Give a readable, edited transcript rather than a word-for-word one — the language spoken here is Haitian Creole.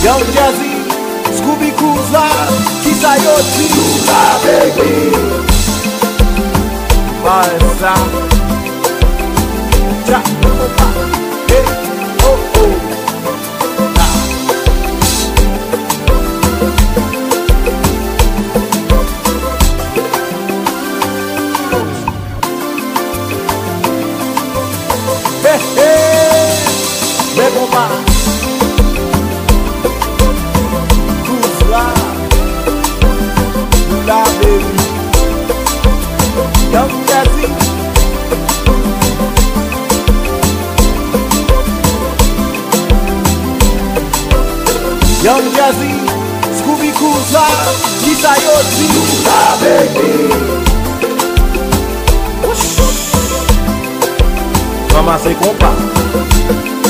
Young Jazzy, Scooby Kuzla, Kisayoti, Lula baby. Balsa, Jack, hey, oh oh, hey hey, Begoma. Lula baby, Young Jazzy, Young Jazzy, Scooby Kuzla, Kisayoti, Lula baby. Ramassez compas.